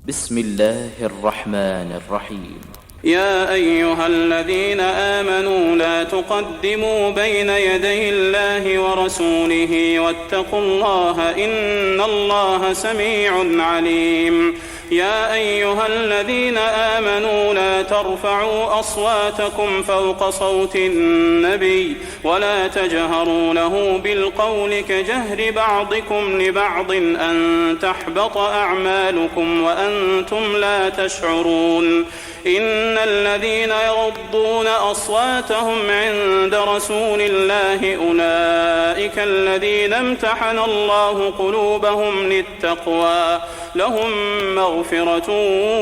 بسم الله الرحمن الرحيم. يا أيها الذين آمنوا لا تقدموا بين يدي الله ورسوله واتقوا الله إن الله سميع عليم. يا أيها الذين آمنوا لا ترفعوا أصواتكم فوق صوت النبي ولا تجهروا له بالقول كجهر بعضكم لبعض أن تحبط أعمالكم وأنتم لا تشعرون. إن الذين يغضون أصواتهم عند رسول الله أولئك الذين امتحن الله قلوبهم للتقوى لهم مغفرة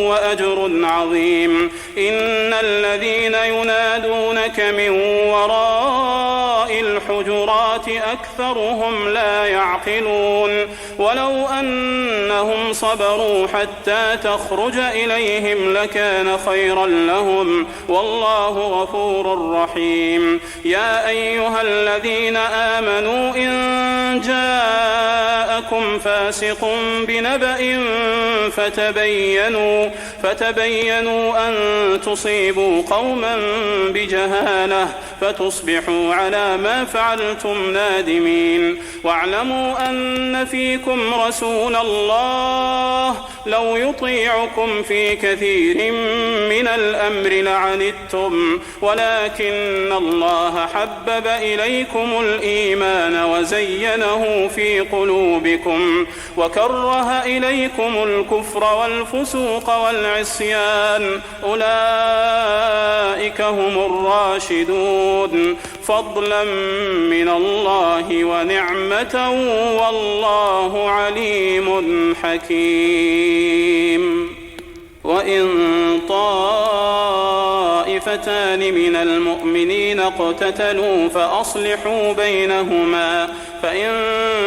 وأجر عظيم. إن الذين ينادونك من وراء الحجرات أكثرهم لا يعقلون. ولو أنهم صبروا حتى تخرج إليهم لكان خيرا لهم والله غفور رحيم. يا أيها الذين آمنوا إن جاءكم فاسق بنبأ فتبينوا أن تصيبوا قوما بجهالة فتصبحوا على ما فعلتم نادمين. واعلموا أن فيكم رسول الله لو يطيعكم في كثير من الأمر لعنتم ولكن الله حبب إليكم الإيمان وزينه في قلوبكم وكره إليكم الكفر والفسوق والعصيان أولئك هم الراشدون فضلا من الله ونعمة والله عليم حكيم. وإن طائفتان من المؤمنين اقتتلوا فأصلحوا بينهما فإن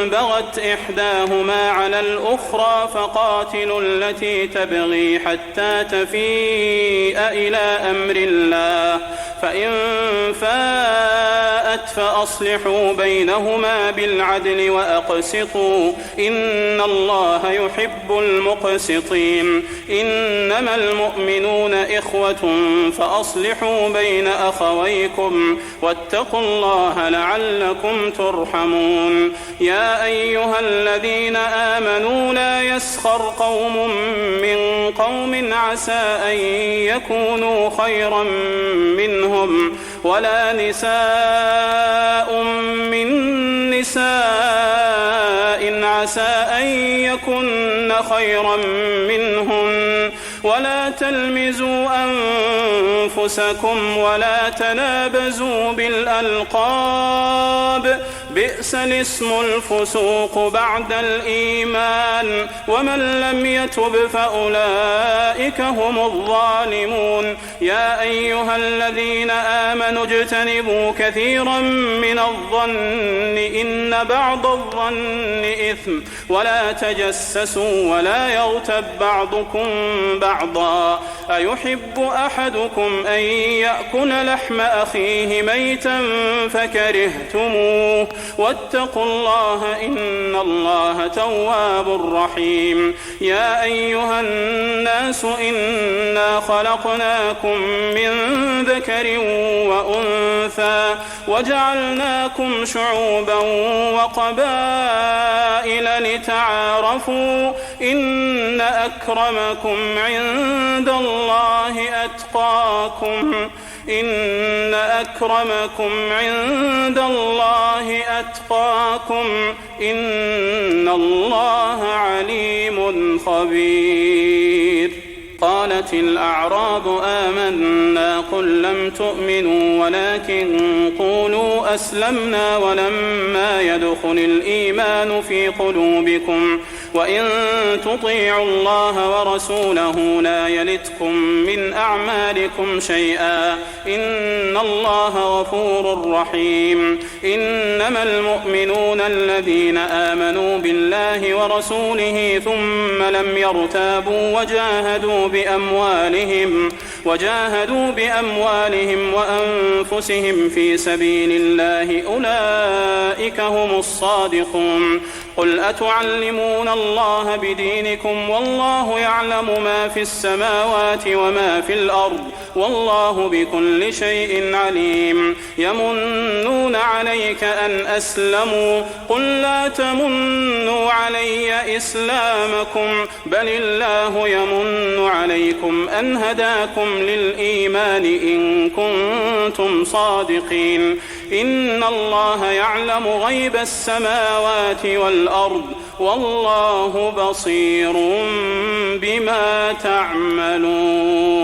بغت إحداهما على الأخرى فقاتلوا التي تبغي حتى تفيء إلى أمر الله فإن فاءت فأصلحوا بينهما بالعدل وأقسطوا إن الله يحب المقسطين. إنما المؤمنون إخوة فأصلحوا بين أخويكم واتقوا الله لعلكم ترحمون. يا أيها الذين آمنوا لا يسخر قوم من قوم عسى أن يكونوا خيرا منهم ولا نساء من نساء عسى أن يكن خيرا منهن ولا تلمزوا أنفسكم ولا تنابزوا بالألقاب بئس الاسم الفسوق بعد الإيمان ومن لم يتب فأولئك هم الظالمون. يا أيها الذين آمنوا اجتنبوا كثيرا من الظن إن بعض الظن إثم ولا تجسسوا ولا يغتب بعضكم بعضا أيحب أحدكم أن يأكل لحم أخيه ميتا فكرهتموه واتقوا الله إن الله تواب رحيم. يا أيها الناس إنا خلقناكم من ذكر وأنثى وجعلناكم شعوبا وقبائل لتعارفوا إن أكرمكم عند الله أتقاكم إن أكرمكم عند الله أتقاكم إن الله عليم خبير. قالت الأعراب آمنا قل لم تؤمنوا ولكن قولوا أسلمنا ولما يدخل الإيمان في قلوبكم وإن تطيعوا الله ورسوله لا يلتكم من أعمالكم شيئا إن الله غفور رحيم. إنما المؤمنون الذين آمنوا بالله ورسوله ثم لم يرتابوا وجاهدوا بأموالهم وأنفسهم في سبيل الله أولئك هم الصادقون. قل أتعلمون الله بدينكم والله يعلم ما في السماوات وما في الأرض والله بكل شيء عليم. يمنون عليك أن أسلموا قل لا تمنوا علي إسلامكم بل الله يمن عليكم أن هداكم للإيمان إن كنتم صادقين. إن الله يعلم غيب السماوات والأرض والله بصير بما تعملون.